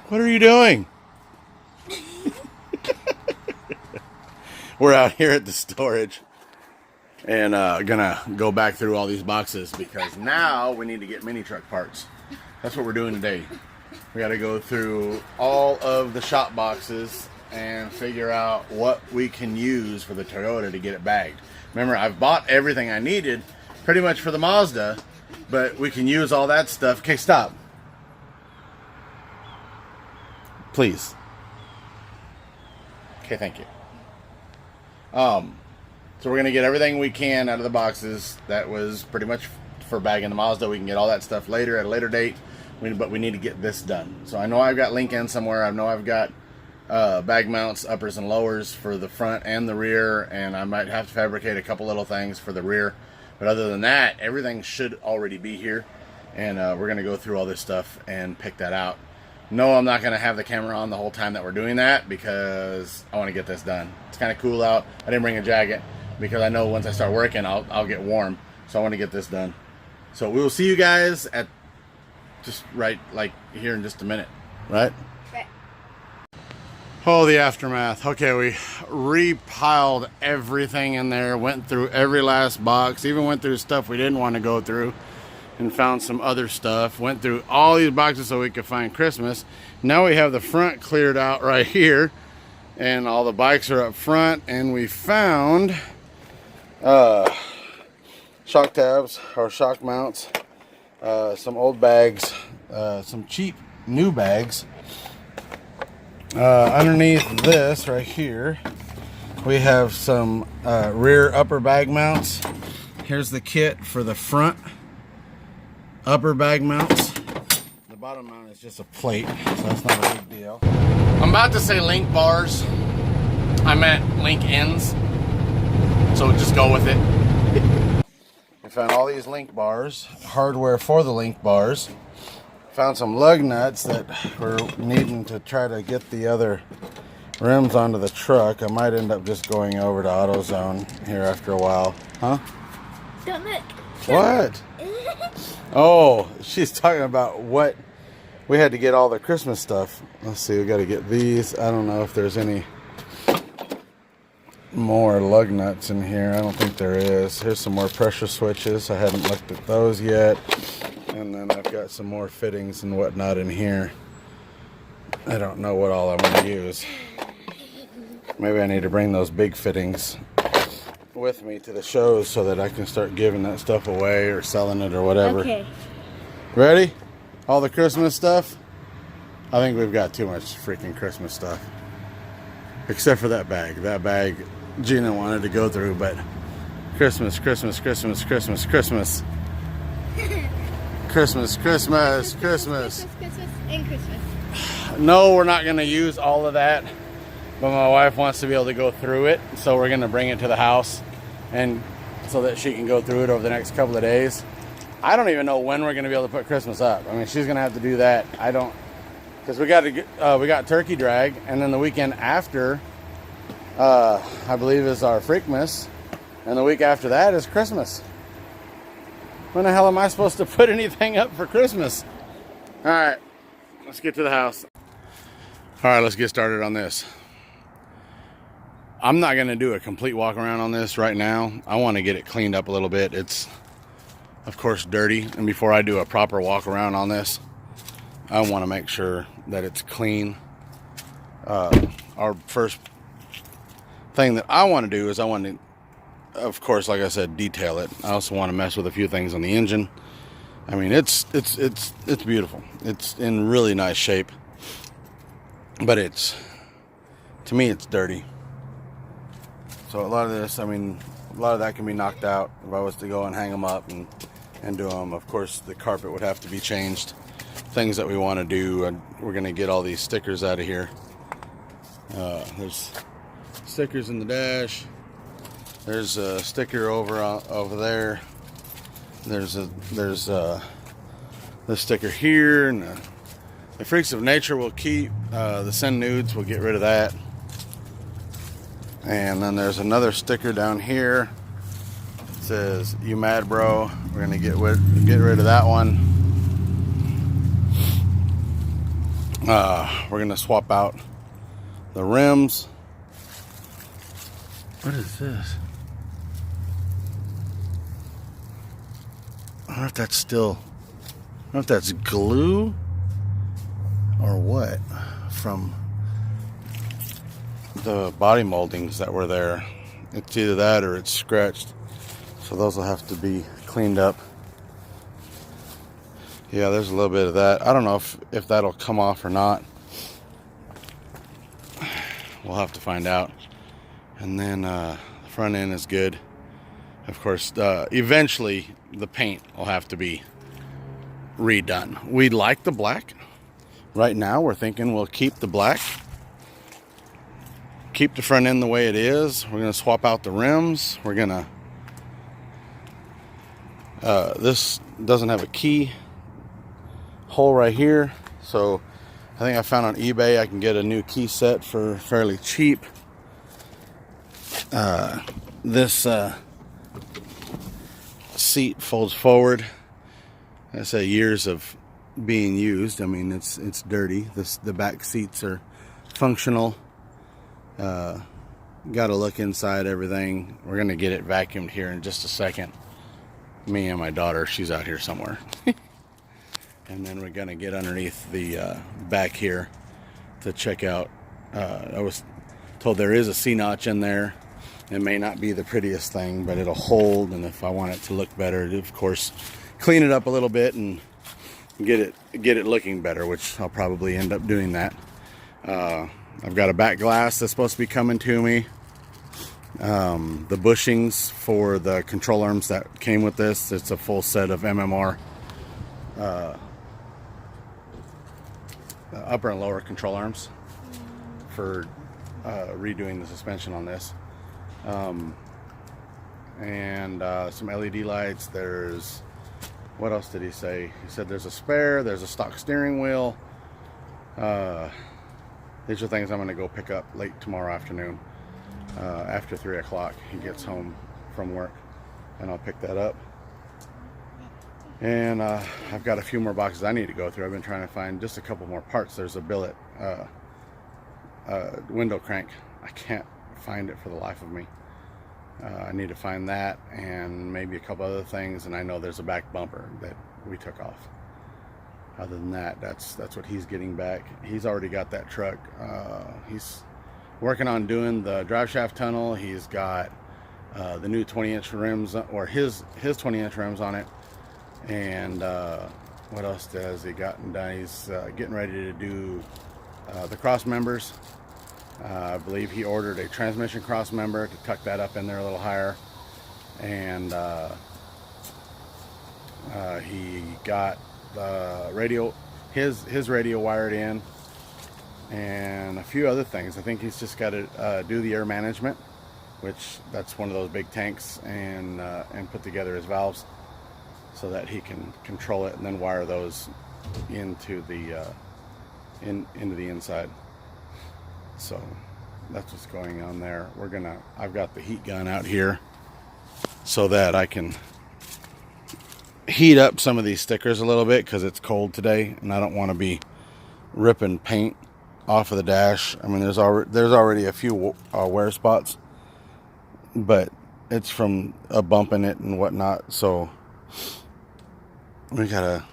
What are you doing? We're out here at the storage and gonna go back through all these boxes because now we need to get mini truck parts. That's what we're doing today. We got to go through all of the shop boxes and figure out what we can use for the Toyota to get it bagged. Remember, I've bought everything I needed pretty much for the Mazda, but we can use all that stuff. Okay, stop. Please. Okay, thank you. So we're going to get everything we can out of the boxes. That was pretty much for bagging the Mazda. We can get all that stuff later at a later date, but we need to get this done. So I know I've got link ends somewhere. I know I've got bag mounts, uppers and lowers for the front and the rear, and I might have to fabricate a couple little things for the rear. But other than that, everything should already be here, and we're going to go through all this stuff and pick that out. No, I'm not going to have the camera on the whole time that we're doing that because I want to get this done. It's kind of cool out. I didn't bring a jacket because I know once I start working, I'll get warm. So I want to get this done. So we will see you guys at just right like here in just a minute, right? Right. Oh, the aftermath. Okay, we repiled everything in there, went through every last box, even went through stuff we didn't want to go through, and found some other stuff. Went through all these boxes so we could find Christmas. Now we have the front cleared out right here, and all the bikes are up front, and we found shock tabs or shock mounts, some old bags, some cheap new bags. Underneath this right here, we have some rear upper bag mounts. Here's the kit for the front upper bag mounts. The bottom mount is just a plate, so that's not a big deal. I'm about to say link bars. I meant link ends, so just go with it. We found all these link bars, hardware for the link bars. Found some lug nuts that we're needing to try to get the other rims onto the truck. I might end up just going over to AutoZone here after a while. Huh? Don't look. What? Oh, she's talking about what we had to get all the Christmas stuff. Let's see, we got to get these. I don't know if there's any more lug nuts in here. I don't think there is. Here's some more pressure switches. I haven't looked at those yet. And then I've got some more fittings and whatnot in here. I don't know what all I'm going to use. Maybe I need to bring those big fittings with me to the shows so that I can start giving that stuff away or selling it or whatever. Okay. Ready? All the Christmas stuff? I think we've got too much freaking Christmas stuff. Except for that bag. That bag Gina wanted to go through, but Christmas, Christmas, Christmas, Christmas, Christmas. Christmas, Christmas, Christmas. Christmas, and Christmas. No, we're not going to use all of that, but my wife wants to be able to go through it, so we're going to bring it to the house and so that she can go through it over the next couple of days. I don't even know when we're going to be able to put Christmas up. I mean, she's going to have to do that. I don't, because we got turkey drag, and then the weekend after, I believe, is our Freakmas, and the week after that is Christmas. When the hell am I supposed to put anything up for Christmas? All right, let's get to the house. All right, let's get started on this. I'm not going to do a complete walk around on this right now. I want to get it cleaned up a little bit. It's, of course, dirty. And before I do a proper walk around on this, I want to make sure that it's clean. Our first thing that I want to do is I want to, of course, like I said, detail it. I also want to mess with a few things on the engine. I mean, it's beautiful. It's in really nice shape, but to me, it's dirty. So a lot of this, I mean, a lot of that can be knocked out if I was to go and hang them up and do them. Of course, the carpet would have to be changed. Things that we want to do, and we're going to get all these stickers out of here. There's stickers in the dash. There's a sticker over there. There's the sticker here, and the Freaks of Nature will keep. The Send Nudes, we'll get rid of that. And then there's another sticker down here. It says "You Mad Bro." We're gonna get rid of that one. We're gonna swap out the rims. What is this? I don't know if that's still, I don't know if that's glue or what from the body moldings that were there. It's either that or it's scratched. So those will have to be cleaned up. Yeah, there's a little bit of that. I don't know if that'll come off or not. We'll have to find out. And then the front end is good. Of course, eventually the paint will have to be redone. We like the black. Right now we're thinking we'll keep the black. Keep the front end the way it is. We're going to swap out the rims. We're going to... this doesn't have a key hole right here. So I think I found on eBay I can get a new key set for fairly cheap. This seat folds forward. I say years of being used. I mean, it's dirty. The back seats are functional. Got to look inside everything. We're gonna get it vacuumed here in just a second. Me and my daughter, she's out here somewhere. And then we're gonna get underneath the back here to check out. I was told there is a C-notch in there. It may not be the prettiest thing, but it'll hold, and if I want it to look better, of course, clean it up a little bit and get it looking better, which I'll probably end up doing that. I've got a back glass that's supposed to be coming to me. The bushings for the control arms that came with this, it's a full set of MMR upper and lower control arms for redoing the suspension on this. And some LED lights. There's, what else did he say? He said there's a spare, there's a stock steering wheel. These are things I'm going to go pick up late tomorrow afternoon, after 3 o'clock. He gets home from work, and I'll pick that up. And I've got a few more boxes I need to go through. I've been trying to find just a couple more parts. There's a billet window crank. I can't find it for the life of me. I need to find that and maybe a couple other things, and I know there's a back bumper that we took off. Other than that, that's what he's getting back. He's already got that truck. He's working on doing the drive shaft tunnel. He's got the new 20-inch rims, or his 20-inch rims on it. And what else has he gotten done? He's getting ready to do the cross members. I believe he ordered a transmission cross member to tuck that up in there a little higher. And he got the radio, his radio wired in, and a few other things. I think he's just got to do the air management, which that's one of those big tanks, and put together his valves so that he can control it, and then wire those into the into the inside. So that's what's going on there. I've got the heat gun out here so that I can heat up some of these stickers a little bit, because it's cold today and I don't want to be ripping paint off of the dash. I mean, there's already a few wear spots, but it's from a bump in it and whatnot, so we gotta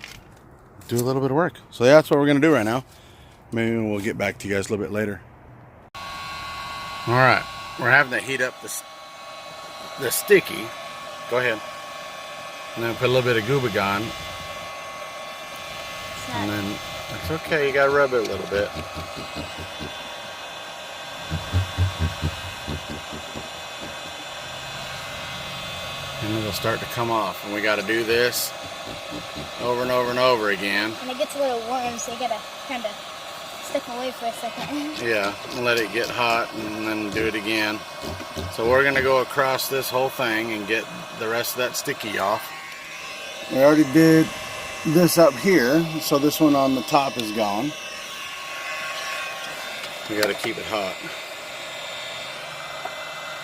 do a little bit of work. So yeah, that's what we're gonna do right now. Maybe we'll get back to you guys a little bit later. All right, we're having to heat up the sticky. Go ahead. And then put a little bit of Gubagone. And then, it's okay, you gotta rub it a little bit. And it'll start to come off. And we gotta do this over and over and over again. And it gets a little warm, so you gotta kind of step away for a second. Yeah, and let it get hot and then do it again. So we're gonna go across this whole thing and get the rest of that sticky off. We already did this up here, so this one on the top is gone. We gotta keep it hot.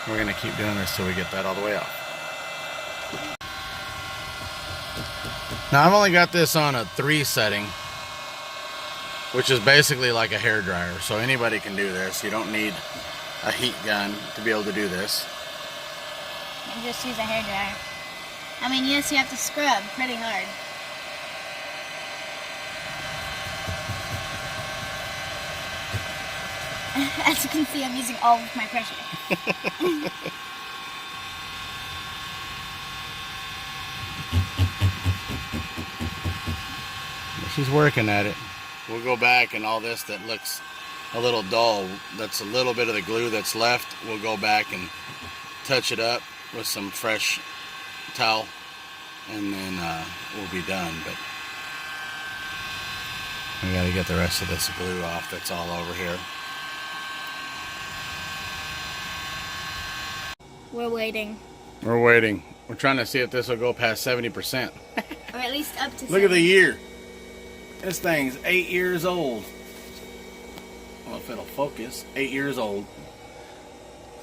We're gonna keep doing this till we get that all the way off. Now I've only got this on a 3 setting, which is basically like a hair dryer. So anybody can do this. You don't need a heat gun to be able to do this. You just use a hairdryer. I mean, yes, you have to scrub pretty hard. As you can see, I'm using all of my pressure. She's working at it. We'll go back, and all this that looks a little dull, that's a little bit of the glue that's left, we'll go back and touch it up with some fresh towel, and then we'll be done. But we got to get the rest of this glue off that's all over here. We're waiting. We're waiting. We're trying to see if this will go past 70%. Or at least up to Look at the year. This thing's 8 years old. Well, if it'll focus, 8 years old.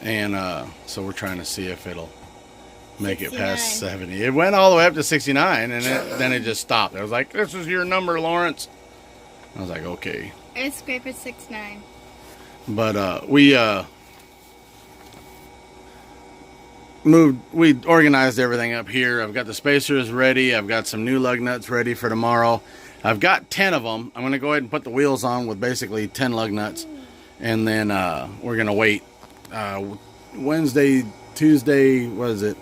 And so we're trying to see if it'll make 69. It past 70. It went all the way up to 69, and then it just stopped. I was like, this is your number, Lawrence. I was like, okay. Earth Scraper 69. But we organized everything up here. I've got the spacers ready. I've got some new lug nuts ready for tomorrow. I've got 10 of them. I'm going to go ahead and put the wheels on with basically 10 lug nuts. And then we're going to wait. Wednesday, Tuesday, what is it?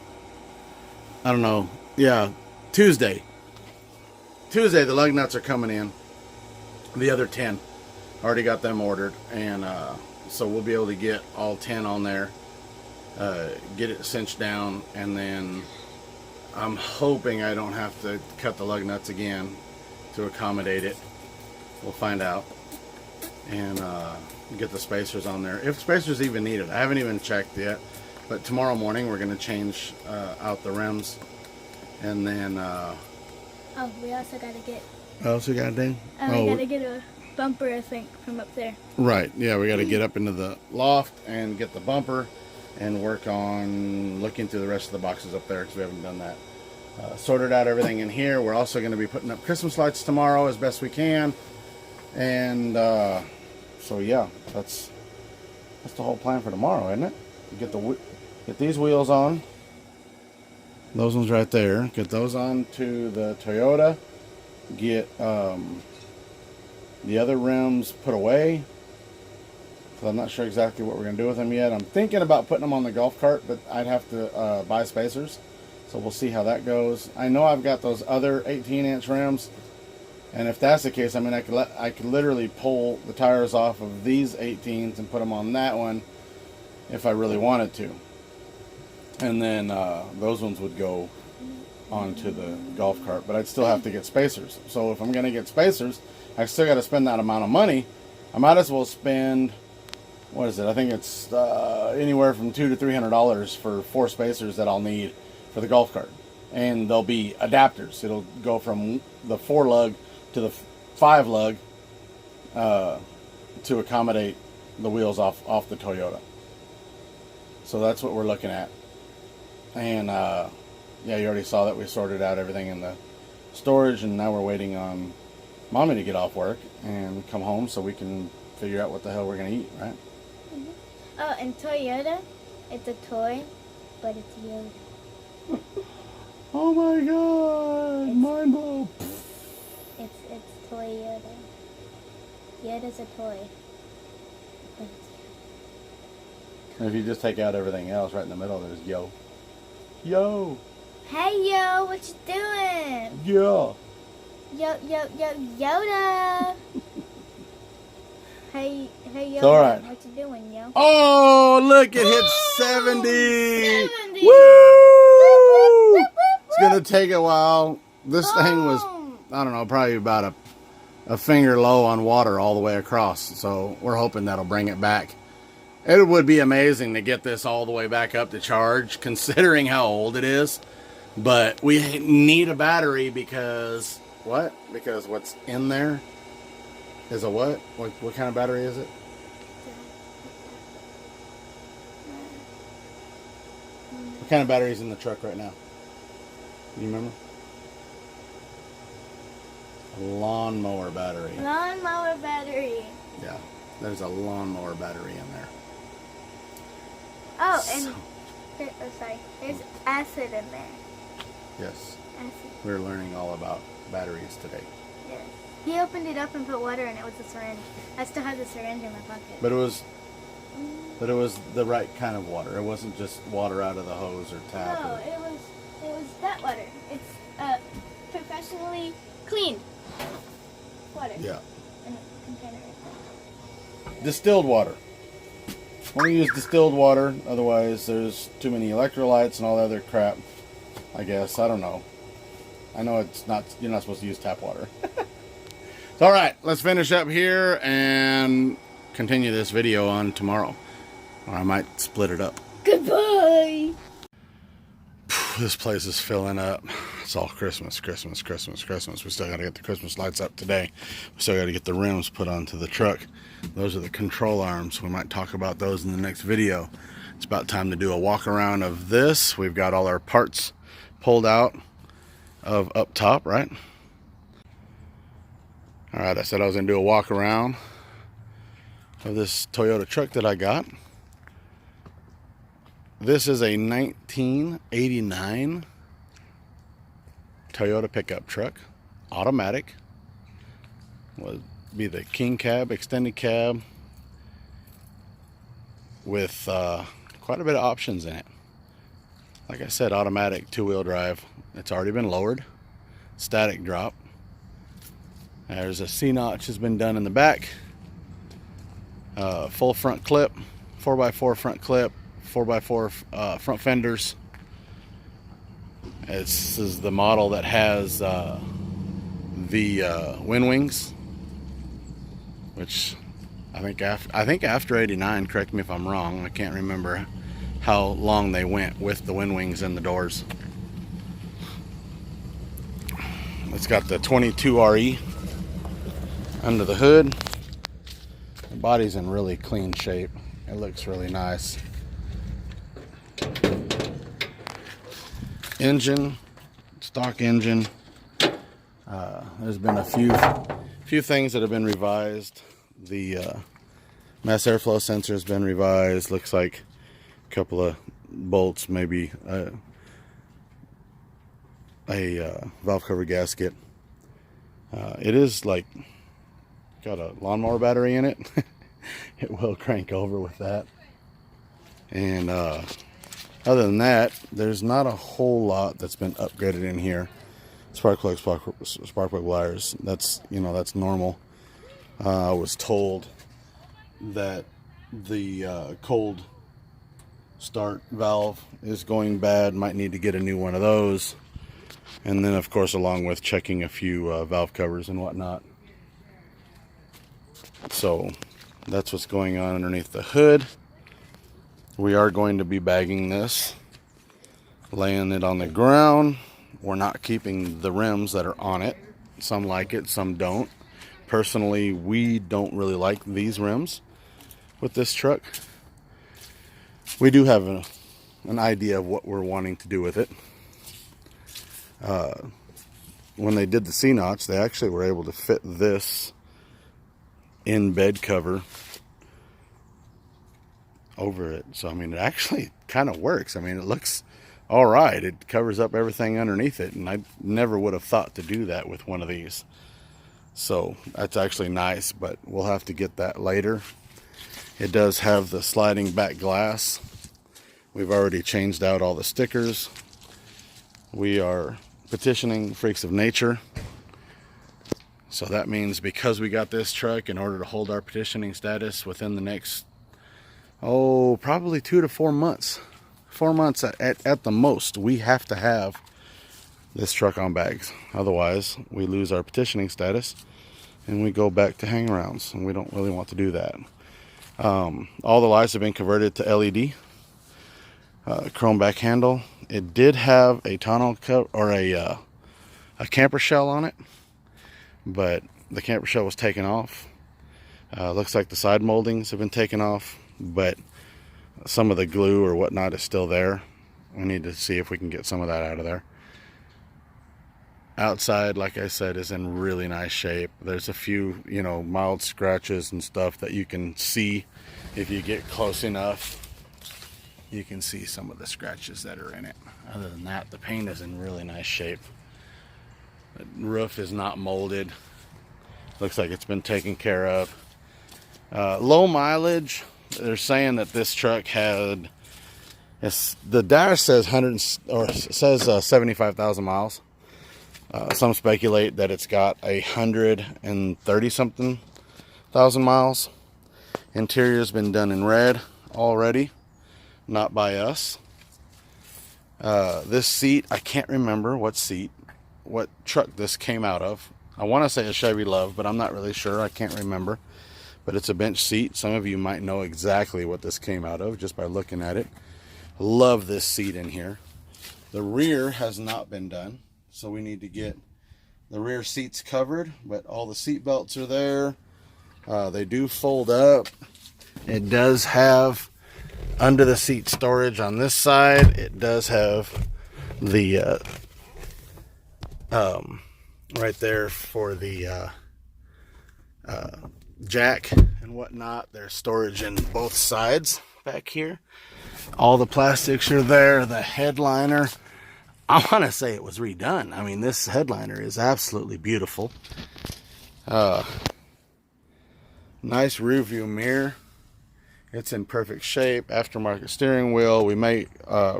I don't know. Yeah, Tuesday. Tuesday, the lug nuts are coming in. The other 10. Already got them ordered. And so we'll be able to get all 10 on there. Get it cinched down. And then I'm hoping I don't have to cut the lug nuts again to accommodate it. We'll find out. And get the spacers on there, if spacers even needed. I haven't even checked yet, but tomorrow morning we're going to change out the rims. And then oh, we also got to get, what else we got to do? we got to get a bumper, I think, from up there. Right, yeah, we got to get up into the loft and get the bumper and work on looking through the rest of the boxes up there, because we haven't done that. Sorted out everything in here. We're also going to be putting up Christmas lights tomorrow as best we can. And so yeah, that's the whole plan for tomorrow, isn't it? Get these wheels on. Those ones right there. Get those on to the Toyota. Get the other rims put away. So I'm not sure exactly what we're going to do with them yet. I'm thinking about putting them on the golf cart, but I'd have to buy spacers. So we'll see how that goes. I know I've got those other 18-inch rims. And if that's the case, I mean, I could literally pull the tires off of these 18s and put them on that one if I really wanted to. And then those ones would go onto the golf cart. But I'd still have to get spacers. So if I'm going to get spacers, I still got to spend that amount of money. I might as well spend, what is it? I think it's anywhere from $200 to $300 for 4 spacers that I'll need for the golf cart. And they'll be adapters. It'll go from the 4 lug to the 5 lug to accommodate the wheels off the Toyota. So that's what we're looking at. And yeah, you already saw that we sorted out everything in the storage, and now we're waiting on Mommy to get off work and come home so we can figure out what the hell we're going to eat, right? Mm-hmm. Oh, and Toyota, it's a toy, but it's Yoda. Oh my god, mind blow. It's Toy Yoda. Yoda's a toy. But it's And if you just take out everything else, right in the middle, there's Yo. Yo. Hey yo, what you doing? Yeah. Yoda. hey Yoda, It's all right. What you doing, yo? Oh, look, it hit 70. 70. Woo! It's going to take a while. This thing was, I don't know, probably about a finger low on water all the way across. So we're hoping that'll bring it back. It would be amazing to get this all the way back up to charge, considering how old it is. But we need a battery because, what? Because what's in there is a what? What kind of battery is it? What kind of battery is in the truck right now? You remember? Lawnmower battery. Lawnmower battery. Yeah, there's a lawnmower battery in there. Oh, and sorry, there's acid in there. Yes, Acid. we're learning all about batteries today. Yes. He opened it up and put water in it with a syringe. I still have the syringe in my pocket. But it was the right kind of water. It wasn't just water out of the hose or tap. No, it was that water. It's professionally cleaned water. Yeah. In a container right there. Distilled water. Only use distilled water, otherwise there's too many electrolytes and all the other crap. I guess. I don't know. I know it's not. You're not supposed to use tap water. So, all right, let's finish up here and continue this video on tomorrow, or I might split it up. Goodbye. This place is filling up. It's all Christmas, Christmas, Christmas, Christmas. We still got to get the Christmas lights up today. We still got to get the rims put onto the truck. Those are the control arms. We might talk about those in the next video. It's about time to do a walk around of this. We've got all our parts pulled out of up top, right? All right, I said I was going to do a walk around of this Toyota truck that I got. This is a 1989 Toyota pickup truck, automatic. Would be the king cab, extended cab, with quite a bit of options in it. Like I said, automatic, two-wheel drive. It's already been lowered, static drop. There's a C-notch has been done in the back. Full front clip, 4x4 front clip, 4x4 front fenders. This is the model that has the wind wings, which I think after '89. Correct me if I'm wrong. I can't remember how long they went with the wind wings and the doors. It's got the 22 RE under the hood. The body's in really clean shape. It looks really nice. Engine, stock engine. There's been a few things that have been revised. The mass airflow sensor has been revised. Looks like a couple of bolts, maybe a valve cover gasket. It is like got a lawnmower battery in it. It will crank over with that. And other than that, there's not a whole lot that's been upgraded in here. Spark plug wires. That's normal. I was told that the cold start valve is going bad. Might need to get a new one of those. And then, of course, along with checking a few valve covers and whatnot. So that's what's going on underneath the hood. We are going to be bagging this, laying it on the ground. We're not keeping the rims that are on it. Some like it, some don't. Personally, we don't really like these rims with this truck. We do have an idea of what we're wanting to do with it. When they did the C-notch, they actually were able to fit this in bed cover over it. So I mean, it actually kind of works. I mean, it looks all right. It covers up everything underneath it, and I never would have thought to do that with one of these. So that's actually nice, but we'll have to get that later. It does have the sliding back glass. We've already changed out all the stickers. We are petitioning Freaks of Nature. So that means because we got this truck, in order to hold our petitioning status within the next, probably 2 to 4 months. 4 months at the most, we have to have this truck on bags. Otherwise, we lose our petitioning status and we go back to hangarounds, and we don't really want to do that. All the lights have been converted to LED. Chrome back handle. It did have a tonneau cover or a camper shell on it, but the camper shell was taken off. Looks like the side moldings have been taken off, but some of the glue or whatnot is still there. We need to see if we can get some of that out of there. Outside, like I said, is in really nice shape. There's a few, you know, mild scratches and stuff that you can see if you get close enough. You can see some of the scratches that are in it. Other than that, the paint is in really nice shape. The roof is not molded. Looks like it's been taken care of. Low mileage. They're saying that this truck had, the dash says 75,000 miles. Some speculate that it's got 130 something thousand miles. Interior's been done in red already, not by us. This seat, I can't remember what truck this came out of. I want to say a Chevy Love, but I'm not really sure. I can't remember. But it's a bench seat. Some of you might know exactly what this came out of just by looking at it. Love this seat in here. The rear has not been done, so we need to get the rear seats covered, but all the seat belts are there. They do fold up. It does have under the seat storage on this side. It does have the right there for the jack and whatnot. There's storage in both sides back here. All the plastics are there. The headliner, I want to say it was redone. I mean, this headliner is absolutely beautiful. Nice rear view mirror. It's in perfect shape. Aftermarket steering wheel. We may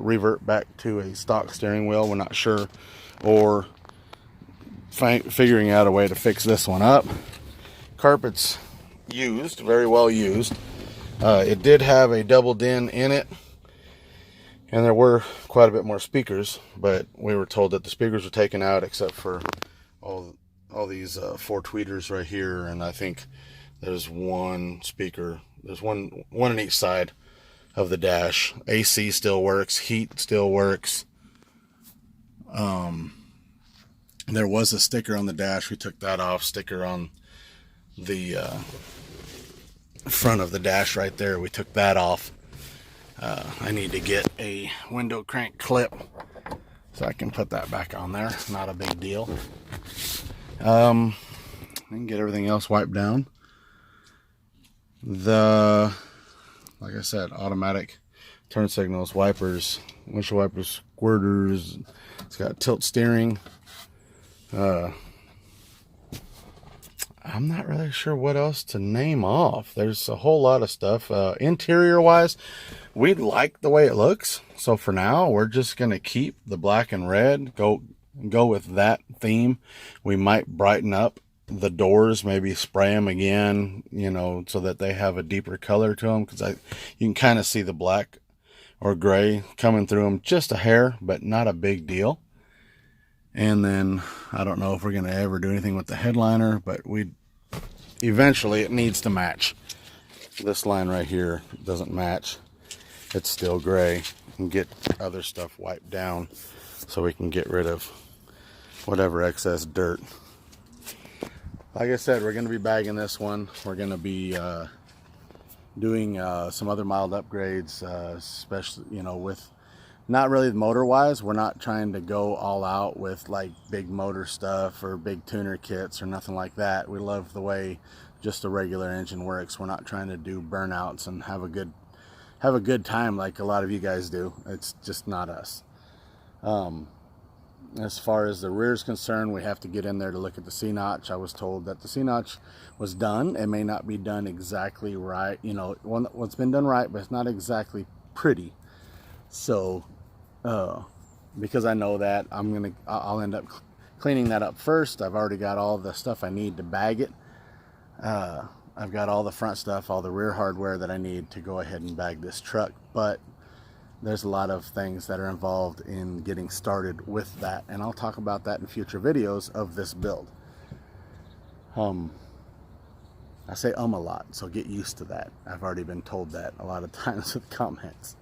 revert back to a stock steering wheel. We're not sure. Or figuring out a way to fix this one up. Carpet's used, very well used. It did have a double din in it. And there were quite a bit more speakers, but we were told that the speakers were taken out except for all these 4 tweeters right here, and I think there's one speaker. There's one on each side of the dash. AC still works, heat still works. There was a sticker on the dash. We took that off. Sticker on the front of the dash right there. We took that off. I need to get a window crank clip so I can put that back on there. Not a big deal. I can get everything else wiped down. Like I said, automatic turn signals, wipers, windshield wipers, squirters. It's got tilt steering. I'm not really sure what else to name off. There's a whole lot of stuff. Interior wise, we like the way it looks. So for now, we're just going to keep the black and red. Go with that theme. We might brighten up the doors, maybe spray them again, you know, so that they have a deeper color to them. Because you can kind of see the black or gray coming through them just a hair, but not a big deal. And then I don't know if we're going to ever do anything with the headliner, but eventually it needs to match. This line right here doesn't match. It's still gray. And get other stuff wiped down so we can get rid of whatever excess dirt. Like I said, we're going to be bagging this one. We're going to be doing some other mild upgrades, especially, you know, with not really motor wise. We're not trying to go all out with like big motor stuff or big tuner kits or nothing like that. We love the way just a regular engine works. We're not trying to do burnouts and have a good time like a lot of you guys do. It's just not us. As far as the rear is concerned, we have to get in there to look at the C-notch. I was told that the C-notch was done. It may not be done exactly right. You know, what's been done right, but it's not exactly pretty. So, because I know that, I'll end up cleaning that up first. I've already got all the stuff I need to bag it. I've got all the front stuff, all the rear hardware that I need to go ahead and bag this truck. But there's a lot of things that are involved in getting started with that, and I'll talk about that in future videos of this build. I say a lot, so get used to that. I've already been told that a lot of times with comments.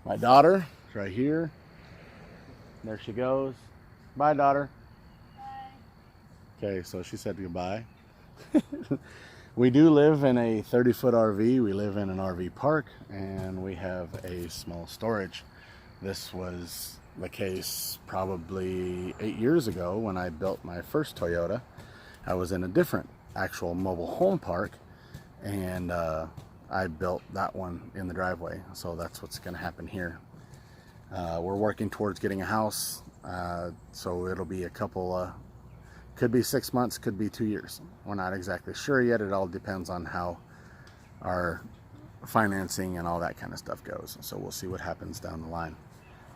My daughter is right here. There she goes. Bye, daughter. Bye. Okay, so she said goodbye. We do live in a 30-foot RV. We live in an RV park, and we have a small storage. This was the case probably 8 years ago when I built my first Toyota. I was in a different actual mobile home park, and I built that one in the driveway. So that's what's going to happen here. We're working towards getting a house, so it'll be a couple, could be 6 months, could be 2 years. We're not exactly sure yet. It all depends on how our financing and all that kind of stuff goes. So we'll see what happens down the line.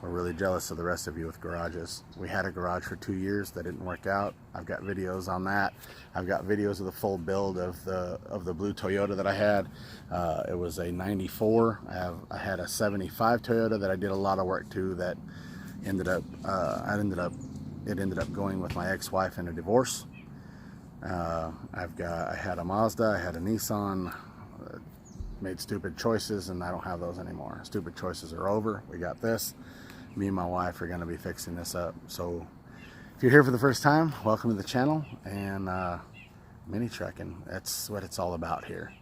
We're really jealous of the rest of you with garages. We had a garage for 2 years that didn't work out. I've got videos on that. I've got videos of the full build of the blue Toyota that I had. It was a 94. I had a 75 Toyota that I did a lot of work to that ended up going with my ex-wife in a divorce. I had a Mazda, I had a Nissan, made stupid choices, and I don't have those anymore. Stupid choices are over. We got this. Me and my wife are going to be fixing this up. So if you're here for the first time, welcome to the channel. And mini trucking, that's what it's all about here.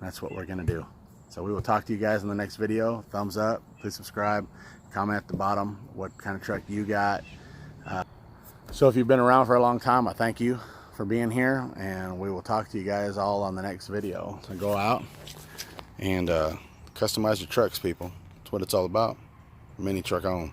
That's what we're going to do. So we will talk to you guys in the next video. Thumbs up, please subscribe, comment at the bottom what kind of truck you got. So if you've been around for a long time, I thank you for being here, and we will talk to you guys all on the next video. So go out and customize your trucks, people. That's what it's all about. Mini truck on.